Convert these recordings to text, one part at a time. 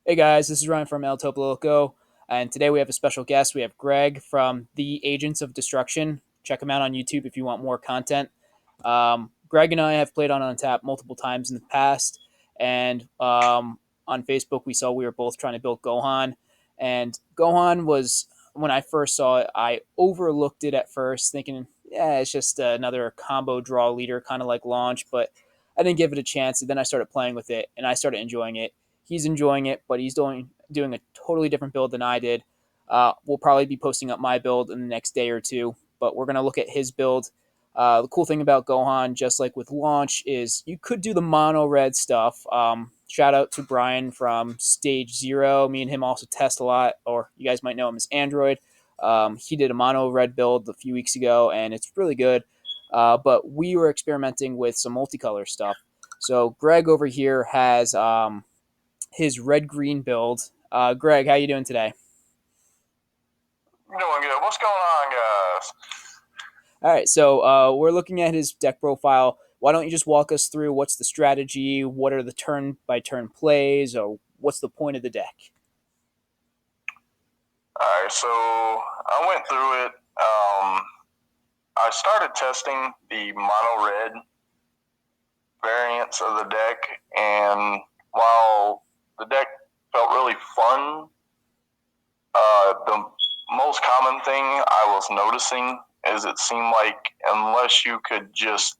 Hey guys, this is Ryan from El Topo Loco, and today we have a special guest. We have Greg from the Agents of Destruction. Check him out on YouTube if you want more content. Greg and I have played on Untap multiple times in the past, and on Facebook we saw we were both trying to build Gohan, and Gohan was when I first saw it, I overlooked it at first, thinking, yeah, it's just another combo draw leader, kind of like Launch, but I didn't give it a chance. And then I started playing with it, and I started enjoying it. He's enjoying it, but he's doing a totally different build than I did. We'll probably be posting up my build in the next day or two, but we're gonna look at his build. The cool thing about Gohan, just like with Launch, is you could do the mono red stuff. Shout out to Brian from Stage Zero. Me and him also test a lot, or you guys might know him as Android. He did a mono red build a few weeks ago, and it's really good. But we were experimenting with some multicolor stuff. So Greg over here has his red green build. Greg, how you doing today? Doing good. What's going on, guys? All right, so we're looking at his deck profile. Why don't you just walk us through what's the strategy, what are the turn by turn plays, or what's the point of the deck? All right, so I went through it. I started testing the mono red variants of the deck, and while the deck felt really fun, the most common thing I was noticing is it seemed like unless you could just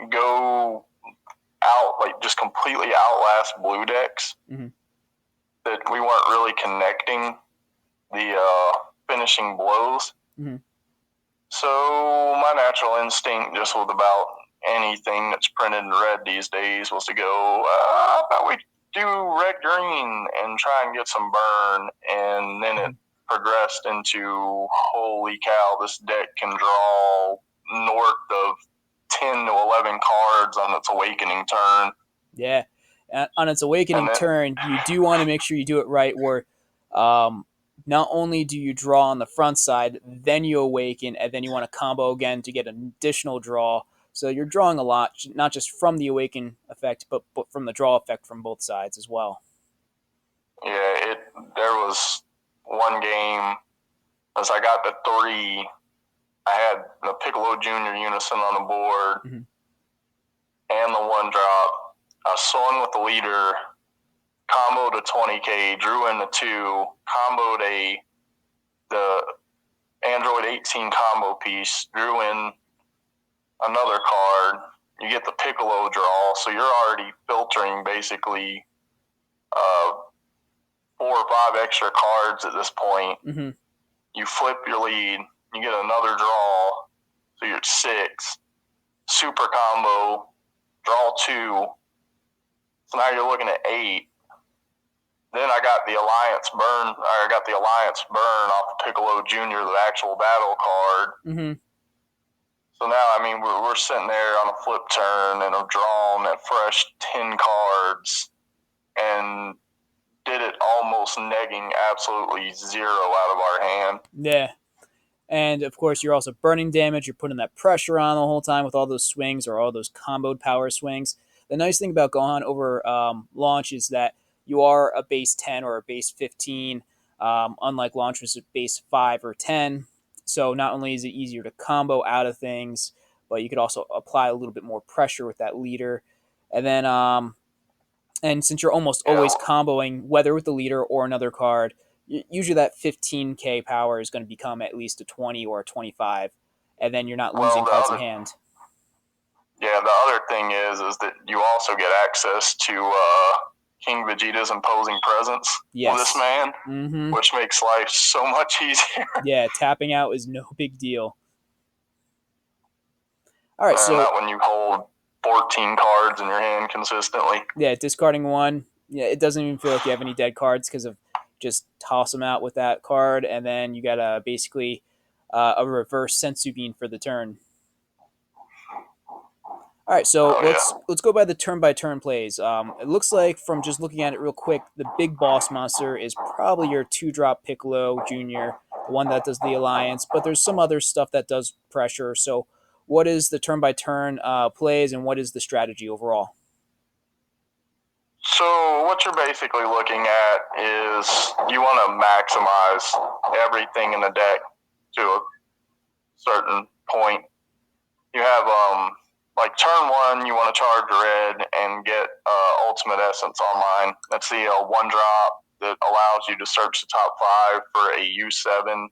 go out, like just completely outlast blue decks, that we weren't really connecting the finishing blows. So my natural instinct just was about anything that's printed in red these days was to go, I thought we'd do red green and try and get some burn. And then it progressed into, holy cow, this deck can draw north of 10 to 11 cards on its awakening turn. Yeah. On its awakening turn, you do want to make sure you do it right where not only do you draw on the front side, then you awaken, and then you want to combo again to get an additional draw. So you're drawing a lot, not just from the awaken effect, but from the draw effect from both sides as well. Yeah, there was one game, as I got the 3, I had the Piccolo Junior Unison on the board and the 1-drop. I swung with the leader, comboed a 20k, drew in the 2, comboed the Android 18 combo piece, drew in another card. You get the Piccolo draw, so you're already filtering basically 4 or 5 extra cards at this point. You flip your lead, you get another draw, so you're at 6. Super combo, draw 2. So now you're looking at 8. Then I got the Alliance burn. I got the Alliance burn off the Piccolo Junior, the actual battle card. So now, I mean, we're sitting there on a flip turn and have drawn a fresh 10 cards and did it almost negging absolutely 0 out of our hand. Yeah. And of course, you're also burning damage. You're putting that pressure on the whole time with all those swings or all those comboed power swings. The nice thing about Gohan over Launch is that you are a base 10 or a base 15, unlike Launch was a base 5 or 10. So not only is it easier to combo out of things, but you could also apply a little bit more pressure with that leader. And then, and since you're almost always comboing, whether with the leader or another card, usually that 15k power is going to become at least a 20 or a 25, and then you're not losing cards in hand. Yeah, the other thing is that you also get access to King Vegeta's imposing presence with this man, which makes life so much easier. Yeah, tapping out is no big deal. All right, so not when you hold 14 cards in your hand consistently. Yeah, discarding 1. Yeah, it doesn't even feel like you have any dead cards because of just toss them out with that card, and then you got basically a reverse Sensu Bean for the turn. All right, so let's go by the turn plays. It looks like from just looking at it real quick, the big boss monster is probably your 2-drop Piccolo Junior, the one that does the Alliance, but there's some other stuff that does pressure. So what is the turn plays, and what is the strategy overall? So what you're basically looking at is you want to maximize everything in the deck to a certain point. You have like turn one, you want to charge red and get Ultimate Essence online. That's the one drop that allows you to search the top 5 for a U7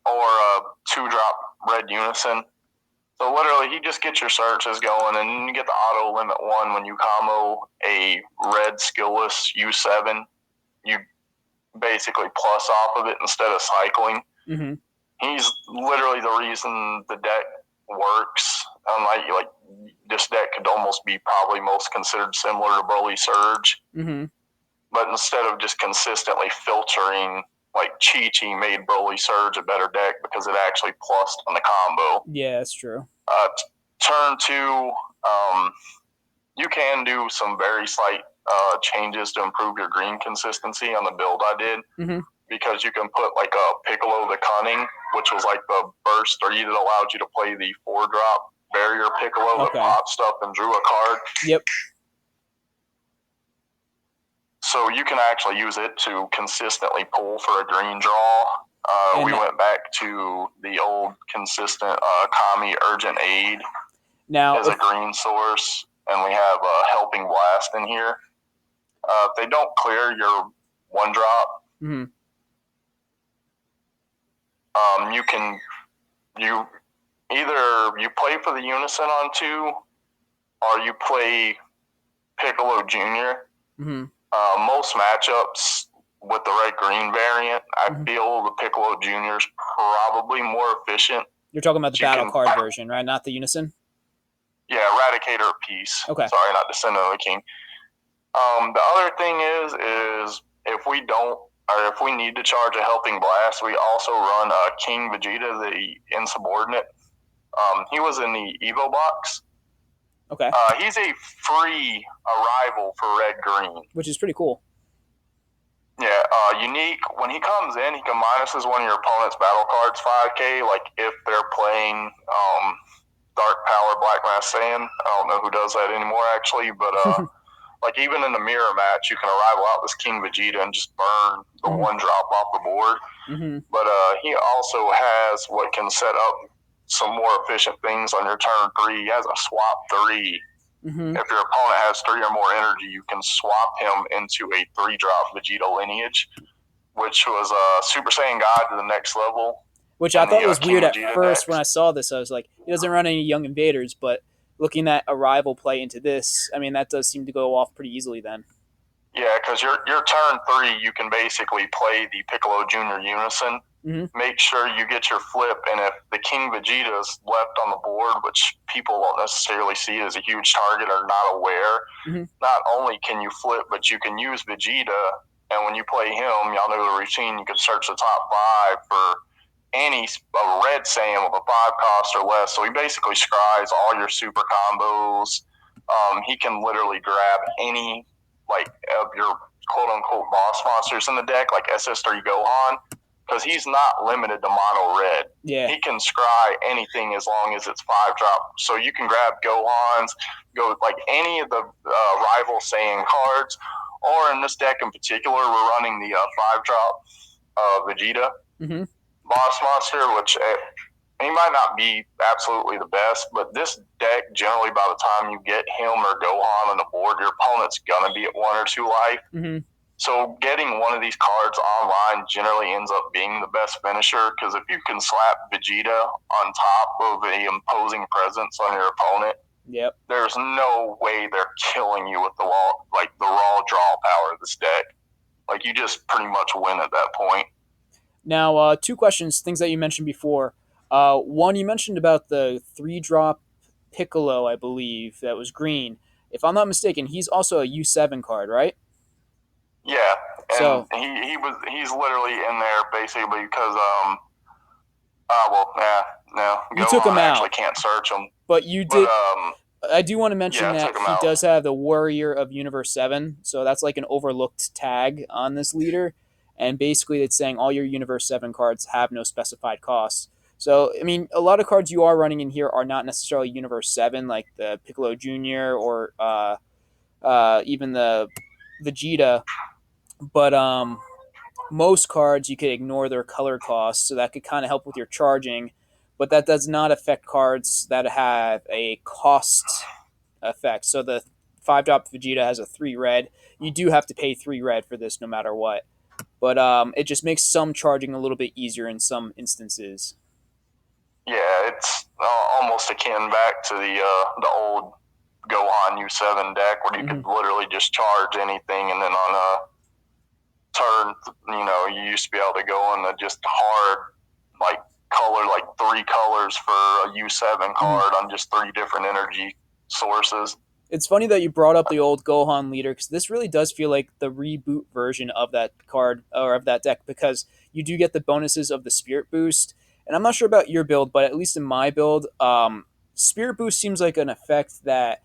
or a 2-drop red unison. So literally, he just gets your searches going, and you get the auto limit 1 when you combo a red skillless U7. You basically plus off of it instead of cycling. Mm-hmm. He's literally the reason the deck works. Like this deck could almost be probably most considered similar to Broly Surge. Mm-hmm. But instead of just consistently filtering, like Chi-Chi made Broly Surge a better deck because it actually plussed on the combo. Yeah, that's true. Turn 2, you can do some very slight changes to improve your green consistency on the build I did. Mm-hmm. Because you can put like a Piccolo the Cunning, which was like the burst, or it allowed you to play the 4-drop barrier Piccolo that popped stuff and drew a card. Yep. So you can actually use it to consistently pull for a green draw. We went back to the old consistent Kami Urgent Aid now as a green source, and we have a Helping Blast in here. If they don't clear your 1-drop, mm-hmm. You either you play for the Unison on 2, or you play Piccolo Junior. Mm-hmm. Most matchups with the red-green variant, I feel the Piccolo Junior is probably more efficient. You're talking about the battle card version, right? Not the Unison? Yeah, Eradicator of Peace. Okay. Sorry, not Descendant of the King. The other thing is if we don't, or if we need to charge a Helping Blast, we also run King Vegeta, the insubordinate. He was in the Evo box. Okay. He's a free arrival for red-green. Which is pretty cool. Yeah, unique. When he comes in, he can minuses one of your opponent's battle cards 5k, like if they're playing Dark Power Black Mass Saiyan. I don't know who does that anymore, actually, but like even in the mirror match, you can arrival out this King Vegeta and just burn the 1-drop off the board. Mm-hmm. But he also has what can set up some more efficient things on your turn 3. He has a swap 3. Mm-hmm. If your opponent has 3 or more energy, you can swap him into a 3-drop Vegeta lineage, which was Super Saiyan God to the next level. Which I thought was weird at first when I saw this. I was like, he doesn't run any Young Invaders, but looking at Arrival play into this, I mean, that does seem to go off pretty easily then. Yeah, because your turn 3, you can basically play the Piccolo Junior Unison. Mm-hmm. Make sure you get your flip, and if the King Vegeta's left on the board, which people won't necessarily see as a huge target or not aware, not only can you flip, but you can use Vegeta, and when you play him, y'all know the routine, you can search the top 5 for any red Saiyan with a 5 cost or less. So he basically scries all your super combos. He can literally grab any like of your quote unquote boss monsters in the deck, like SS3 Gohan, because he's not limited to mono red. Yeah. He can scry anything as long as it's 5-drop. So you can grab Gohans, go like any of the rival Saiyan cards, or in this deck in particular, we're running the 5-drop Vegeta boss monster, which he might not be absolutely the best, but this deck, generally by the time you get him or Gohan on the board, your opponent's going to be at 1 or 2 life. So getting one of these cards online generally ends up being the best finisher, because if you can slap Vegeta on top of an imposing presence on your opponent, there's no way they're killing you with the raw draw power of this deck. Like, you just pretty much win at that point. Now, 2 questions, things that you mentioned before. One, you mentioned about the 3-drop Piccolo, I believe, that was green. If I'm not mistaken, he's also a U7 card, right? Yeah, and so he's literally in there basically because you took him out. Actually can't search him, but you did. I do want to mention that he does have the Warrior of Universe 7, so that's like an overlooked tag on this leader, and basically it's saying all your Universe 7 cards have no specified costs. So, I mean, a lot of cards you are running in here are not necessarily Universe 7, like the Piccolo Jr. or even the Vegeta. But most cards you could ignore their color costs, so that could kind of help with your charging. But that does not affect cards that have a cost effect. So the 5-drop Vegeta has a 3 red. You do have to pay 3 red for this no matter what. But it just makes some charging a little bit easier in some instances. Yeah, it's almost akin back to the old Gohan U7 deck where you could literally just charge anything, and then on a turn, you used to be able to go on the just hard like color, like 3 colors for a U7 card on just 3 different energy sources. It's funny that you brought up the old Gohan leader, because this really does feel like the reboot version of that card or of that deck, because you do get the bonuses of the Spirit Boost. And I'm not sure about your build, but at least in my build, Spirit Boost seems like an effect that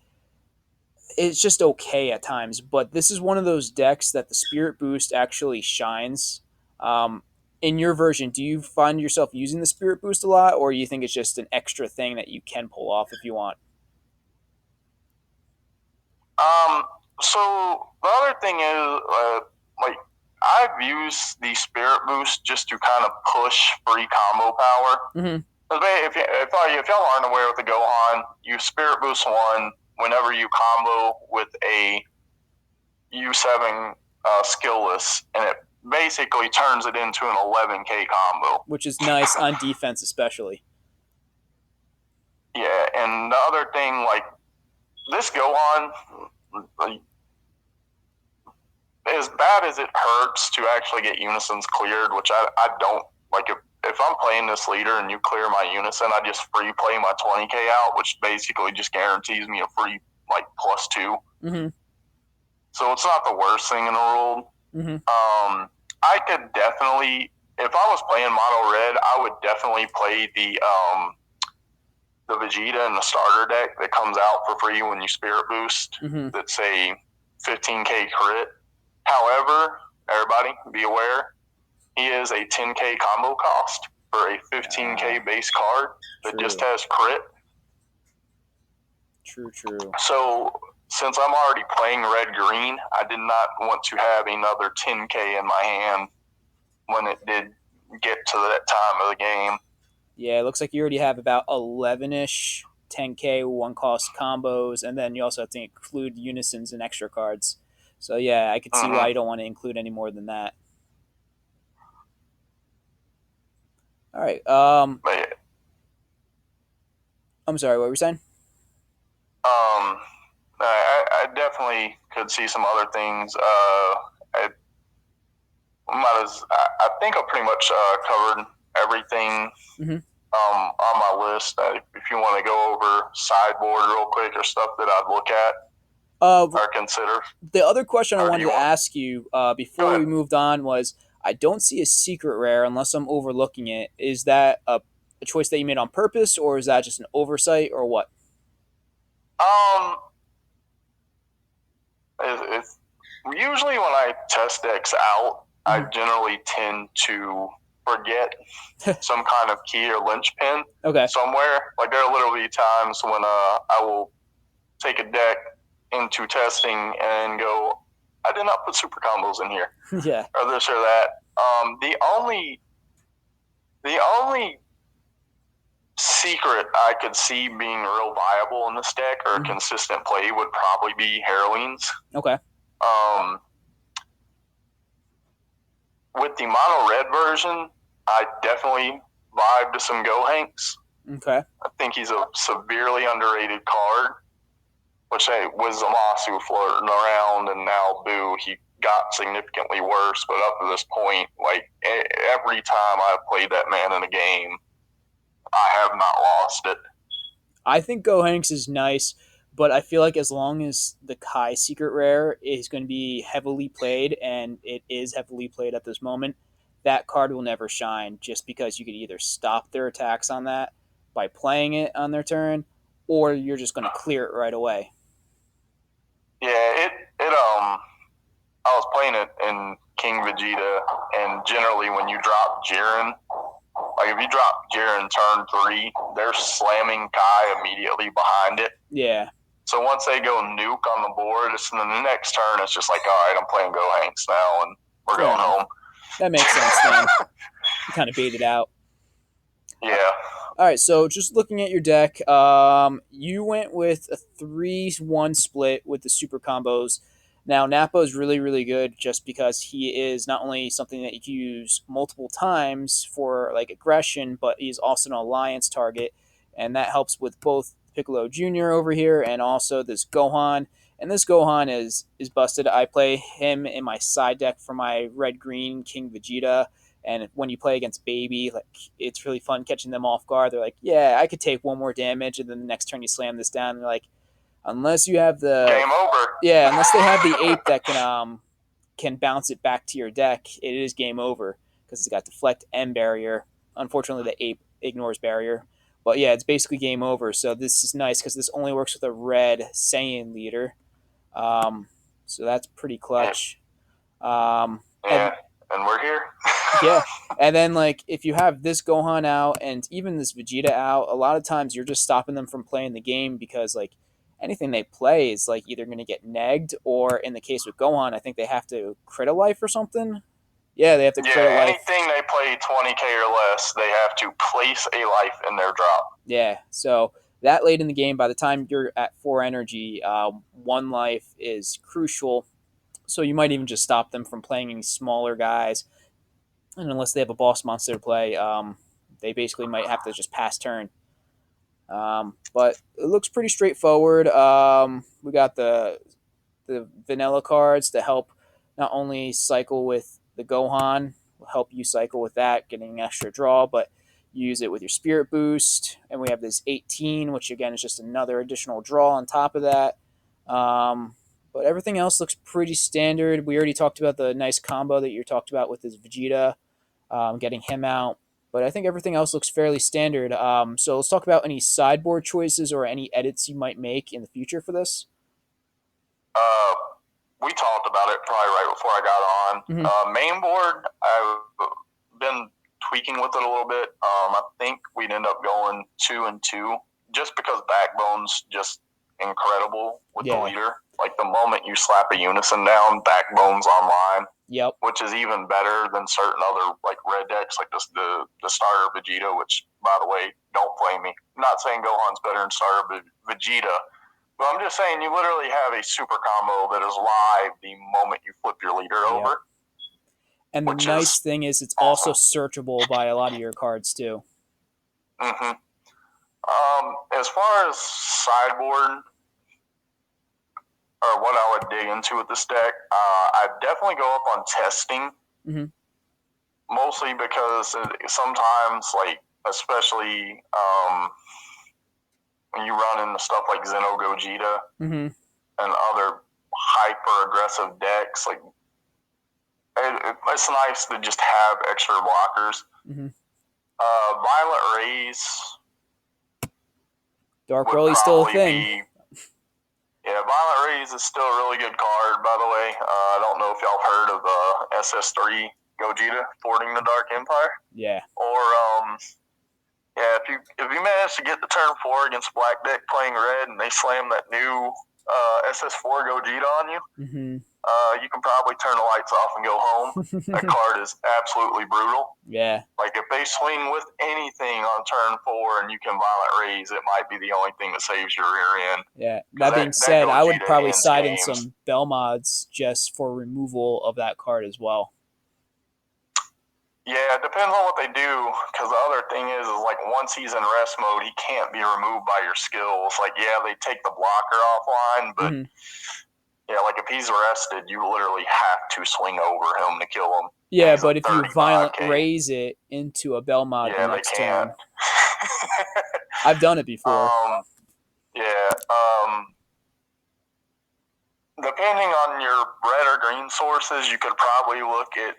it's just okay at times. But this is one of those decks that the Spirit Boost actually shines. In your version, do you find yourself using the Spirit Boost a lot, or do you think it's just an extra thing that you can pull off if you want? So the other thing is, like, I've used the Spirit Boost just to kind of push free combo power. Mm-hmm. If y'all aren't aware with the Gohan, you Spirit Boost 1 whenever you combo with a U7 skillless, and it basically turns it into an 11k combo. Which is nice on defense, especially. Yeah, and the other thing, like, this Gohan, like, as bad as it hurts to actually get unisons cleared, which I don't like. If I'm playing this leader and you clear my unison, I just free play my 20k out, which basically just guarantees me a free like +2. Mm-hmm. So it's not the worst thing in the world. Mm-hmm. I could definitely, if I was playing mono red, I would definitely play the Vegeta in the starter deck that comes out for free when you Spirit Boost. Mm-hmm. That's a 15k crit. However, everybody be aware, he is a 10k combo cost for a 15k base card that just has crit. True. So since I'm already playing red-green, I did not want to have another 10k in my hand when it did get to that time of the game. Yeah, it looks like you already have about 11-ish 10k one-cost combos, and then you also have to include unisons and extra cards. So yeah, I could see why you don't want to include any more than that. All right. I'm sorry. What were you saying? I definitely could see some other things. I think I pretty much covered everything on my list. If you want to go over sideboard real quick or stuff that I'd look at or consider. The other question I wanted to ask you before we moved on was, I don't see a secret rare unless I'm overlooking it. Is that a choice that you made on purpose, or is that just an oversight, or what? It's usually when I test decks out, I generally tend to forget some kind of key or linchpin somewhere. Like, there will literally be times when I will take a deck into testing and go, I did not put super combos in here. Yeah. Or this or that. The only secret I could see being real viable in this deck or consistent play would probably be Heroines. Okay. With the mono red version, I definitely vibe to some Gohanks. Okay. I think he's a severely underrated card, which, hey, was Zamasu floating around, and now, boo, he got significantly worse. But up to this point, like, every time I've played that man in a game, I have not lost it. I think Gohanks is nice, but I feel like as long as the Kai secret rare is going to be heavily played, and it is heavily played at this moment, that card will never shine, just because you could either stop their attacks on that by playing it on their turn, or you're just going to clear it right away. Yeah, I was playing it in King Vegeta, and generally when you drop Jiren, like if you drop Jiren turn 3, they're slamming Kai immediately behind it. Yeah. So once they go nuke on the board, it's in the next turn. It's just like, all right, I'm playing Gohanks now, and we're Fair going enough. home. That makes sense then. You kind of bait it out. Yeah. All right, so just looking at your deck, you went with a 3-1 split with the super combos. Now, Nappa is really, really good just because he is not only something that you can use multiple times for like aggression, but he's also an alliance target, and that helps with both Piccolo Jr. over here and also this Gohan. And this Gohan is busted. I play him in my side deck for my red green King Vegeta. And when you play against Baby, like it's really fun catching them off guard. They're like, "Yeah, I could take one more damage," and then the next turn you slam this down. And they're like, "Unless you have the Game over. yeah, unless they have the ape that can bounce it back to your deck, it is game over because it's got deflect and barrier. Unfortunately, the ape ignores barrier, but yeah, it's basically game over. So this is nice because this only works with a red Saiyan leader. Um, so that's pretty clutch. Yeah, And and we're here. yeah. And then like if you have this Gohan out and even this Vegeta out, a lot of times you're just stopping them from playing the game because like anything they play is like either going to get negged or in the case with Gohan, I think they have to crit a life or something. Yeah, they have to crit a Yeah, life. anything they play 20k or less, they have to place a life in their drop. Yeah. So that late in the game, by the time you're at 4 energy, one life is crucial. So you might even just stop them from playing any smaller guys. And unless they have a boss monster to play, they basically might have to just pass turn. But it looks pretty straightforward. We got the vanilla cards to help not only cycle with the Gohan, will help you cycle with that, getting an extra draw, but use it with your spirit boost. And we have this 18, which again is just another additional draw on top of that. But everything else looks pretty standard. We already talked about the nice combo that you talked about with this Vegeta, getting him out. But I think everything else looks fairly standard. So let's talk about any sideboard choices or any edits you might make in the future for this. Uh, we talked about it probably right before I got on. Mm-hmm. Main board, I've been tweaking with it a little bit. I think we'd end up going 2-2 just because Backbone's just incredible with the leader. Like the moment you slap a unison down, Backbone's online. Yep. Which is even better than certain other like red decks, like the starter Vegeta. Which, by the way, don't blame me. I'm not saying Gohan's better than starter Vegeta, but I'm just saying you literally have a super combo that is live the moment you flip your leader over. And the nice thing is it's awesome. Also searchable by a lot of your cards too. Mm-hmm. As far as sideboard or what I would dig into with this deck, I'd definitely go up on testing. Mm-hmm. Mostly because sometimes, like, especially when you run into stuff like Zeno Gogeta and other hyper aggressive decks, like it's nice to just have extra blockers. Violet Rays. Dark Broly's still a thing. Yeah, Violet Rays is still a really good card, by the way. I don't know if y'all heard of SS3 Gogeta thwarting the Dark Empire. Yeah. Or yeah, if you manage to get the turn 4 against Black deck playing red and they slam that new SS4 Gogeta on you, you can probably turn the lights off and go home. That card is absolutely brutal. Yeah. Like if they swing with anything on turn 4 and you can Violet Rays, it might be the only thing that saves your rear end. Yeah. That being said, I would probably side in some Bell mods just for removal of that card as well. Yeah, it depends on what they do, because the other thing is like once he's in rest mode, he can't be removed by your skills. Like, yeah, they take the blocker offline, but yeah, like if he's rested, you literally have to swing over him to kill him. Yeah, but if you violent raise it into a Bell mod the next turn. I've done it before. Yeah. Depending on your red or green sources, you could probably look at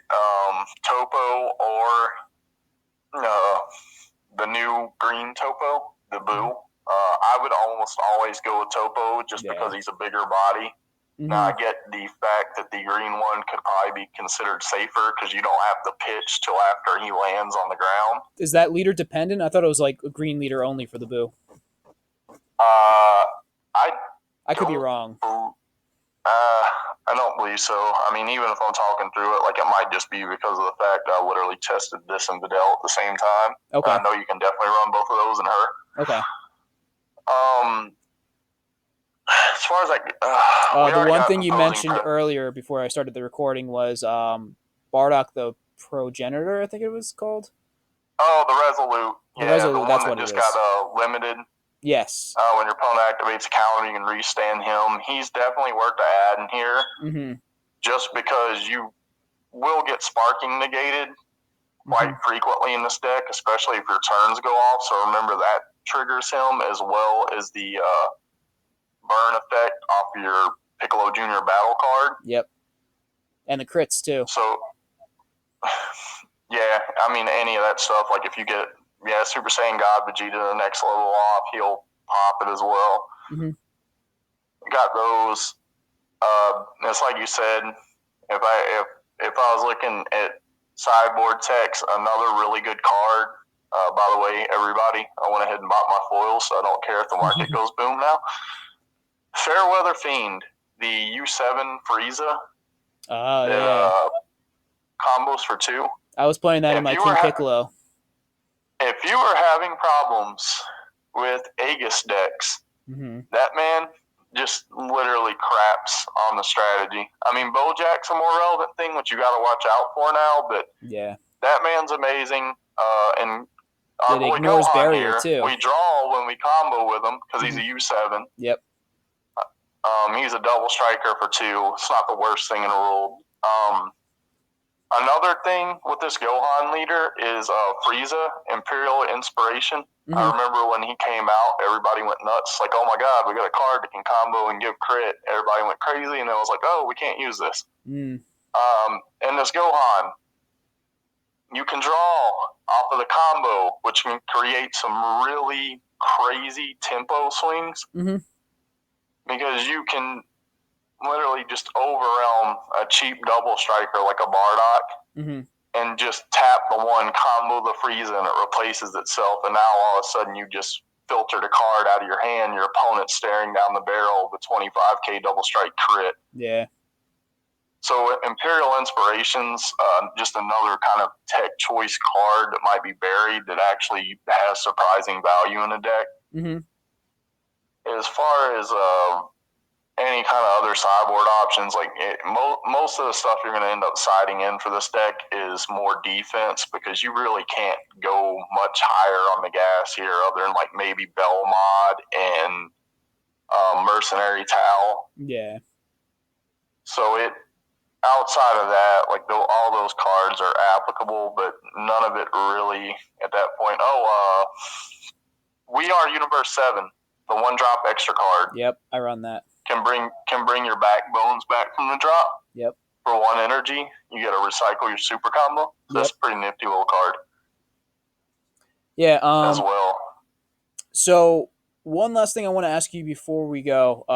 Topo or the new green Topo, the Boo. I would almost always go with Topo just because he's a bigger body. Now, I get the fact that the green one could probably be considered safer because you don't have to pitch till after he lands on the ground. Is that leader dependent? I thought it was like a green leader only for the Boo. I could be wrong. I don't believe so. I mean, even if I'm talking through it, like it might just be because of the fact I literally tested this and Vidal at the same time. Okay. I know you can definitely run both of those in her. Okay. As far as the one thing you mentioned earlier before I started the recording was Bardock the Progenitor, I think it was called. Oh, the Resolute. The Resolute, the that's one what that just it is. got limited. Yes. When your opponent activates a counter, you can restand him. He's definitely worth to add in here. Mm-hmm. Just because you will get sparking negated quite frequently in this deck, especially if your turns go off. So remember that triggers him, as well as the burn effect off your Piccolo Jr. battle card. Yep. And the crits too. So yeah, I mean any of that stuff. Like if you get Super Saiyan God Vegeta the next level off, he'll pop it as well. Mm-hmm. Got those. It's like you said. If I was looking at sideboard text, another really good card. By the way, everybody, I went ahead and bought my foils, so I don't care if the market goes boom now. Fairweather Fiend, the U7 Frieza. Oh, yeah. Combos for 2. I was playing that in my King Piccolo. If you were having problems with Aegis decks, that man just literally craps on the strategy. I mean, Bojack's a more relevant thing, which you got to watch out for now, but yeah, that man's amazing. And it ignores Gohan barrier here, too. We draw when we combo with him because he's a U7. Yep. He's a double striker for 2. It's not the worst thing in the world. Another thing with this Gohan leader is Frieza, Imperial Inspiration. I remember when he came out, everybody went nuts. Like, oh my god, we got a card that can combo and give crit. Everybody went crazy, and it was like, oh, we can't use this. And this Gohan, you can draw off of the combo, which can create some really crazy tempo swings. Because you can literally just overwhelm a cheap double striker like a Bardock and just tap the one, combo the Frieza, and it replaces itself. And now all of a sudden you just filtered a card out of your hand, your opponent's staring down the barrel of a 25k double strike crit. Yeah. So Imperial Inspirations, just another kind of tech choice card that might be buried that actually has surprising value in the deck. As far as any kind of other sideboard options, like most of the stuff you're going to end up siding in for this deck is more defense, because you really can't go much higher on the gas here other than like maybe Belmod and Mercenary Towel. Yeah. So outside of that, like all those cards are applicable, but none of it really at that point. We Are Universe 7, the 1-drop extra card. Yep, I run that. Can bring your backbones back from the drop. Yep. For 1 energy, you get to recycle your super combo. So that's a pretty nifty little card. Yeah. As well. So one last thing I want to ask you before we go.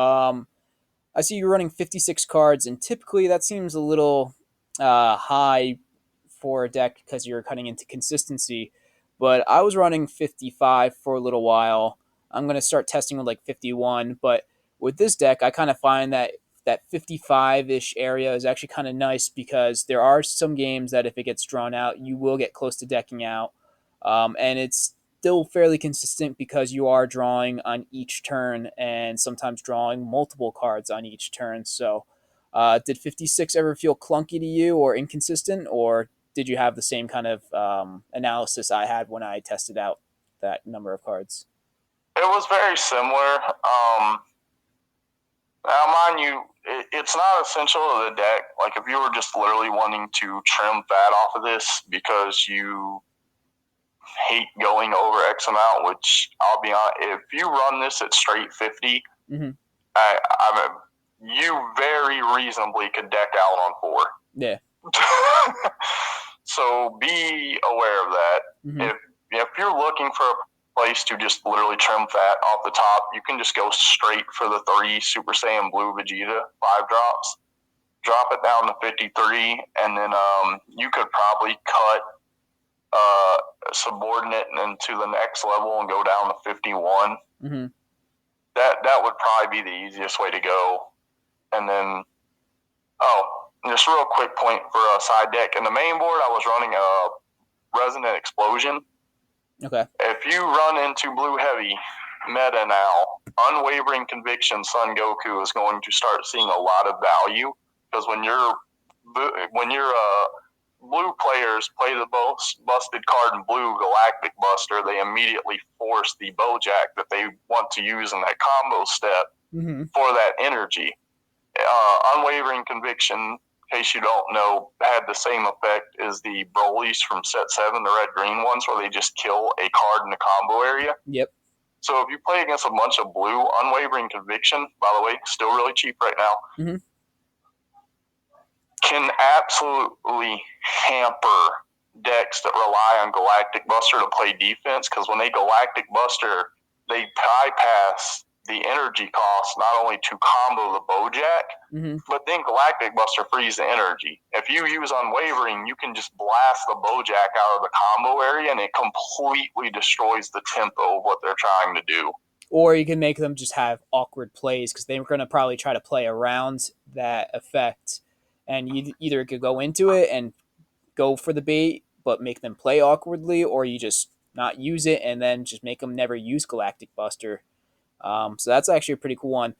I see you're running 56 cards, and typically that seems a little high for a deck because you're cutting into consistency. But I was running 55 for a little while. I'm going to start testing with like 51, but with this deck, I kind of find that 55-ish area is actually kind of nice, because there are some games that if it gets drawn out, you will get close to decking out. And it's still fairly consistent because you are drawing on each turn and sometimes drawing multiple cards on each turn. So did 56 ever feel clunky to you or inconsistent, or did you have the same kind of analysis I had when I tested out that number of cards? It was very similar. Now, mind you, it's not essential to the deck. Like, if you were just literally wanting to trim fat off of this because you hate going over X amount, which I'll be honest, if you run this at straight 50, you very reasonably could deck out on 4. Yeah. So be aware of that. If you're looking for a place to just literally trim fat off the top, you can just go straight for the 3 Super Saiyan Blue Vegeta 5 drops, drop it down to 53, and then you could probably cut subordinate into the next level and go down to 51. That would probably be the easiest way to go. And then, oh, just real quick point for a side deck. In the main board, I was running a Resonant Explosion. Okay. If you run into blue heavy meta now, Unwavering Conviction Son Goku is going to start seeing a lot of value, because when your blue players play the busted card in blue, Galactic Buster, they immediately force the Bojack that they want to use in that combo step for that energy. Unwavering Conviction, in case you don't know, had the same effect as the Broly's from set 7, the red-green ones, where they just kill a card in the combo area. Yep. So if you play against a bunch of blue, Unwavering Conviction, by the way, still really cheap right now, can absolutely hamper decks that rely on Galactic Buster to play defense, because when they Galactic Buster, they bypass the energy cost not only to combo the Bojack, but then Galactic Buster frees the energy. If you use Unwavering, you can just blast the Bojack out of the combo area, and it completely destroys the tempo of what they're trying to do. Or you can make them just have awkward plays, because they're going to probably try to play around that effect, and you either could go into it and go for the bait but make them play awkwardly, or you just not use it and then just make them never use Galactic Buster. So that's actually a pretty cool one.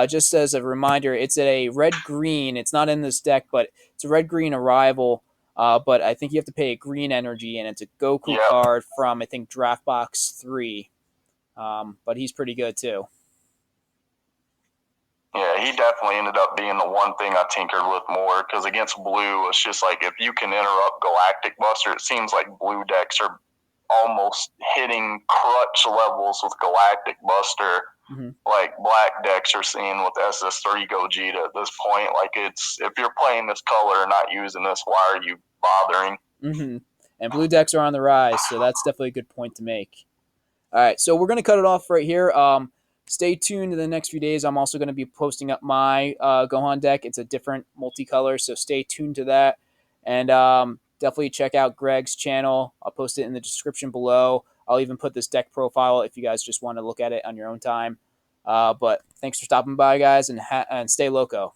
Just as a reminder, it's a red-green. It's not in this deck, but it's a red-green arrival. But I think you have to pay a green energy, and it's a Goku card from, I think, Draft Box 3. But he's pretty good, too. Yeah, he definitely ended up being the one thing I tinkered with more, because against blue, it's just like, if you can interrupt Galactic Buster, it seems like blue decks are almost hitting crutch levels with Galactic Buster, like black decks are seeing with SS3 Gogeta at this point. Like, it's, if you're playing this color and not using this, why are you bothering? And blue decks are on the rise, so that's definitely a good point to make. All right, so we're going to cut it off right here. Stay tuned in the next few days. I'm also going to be posting up my Gohan deck. It's a different multicolor, so stay tuned to that. And definitely check out Greg's channel. I'll post it in the description below. I'll even put this deck profile if you guys just want to look at it on your own time. But thanks for stopping by, guys, and stay loco.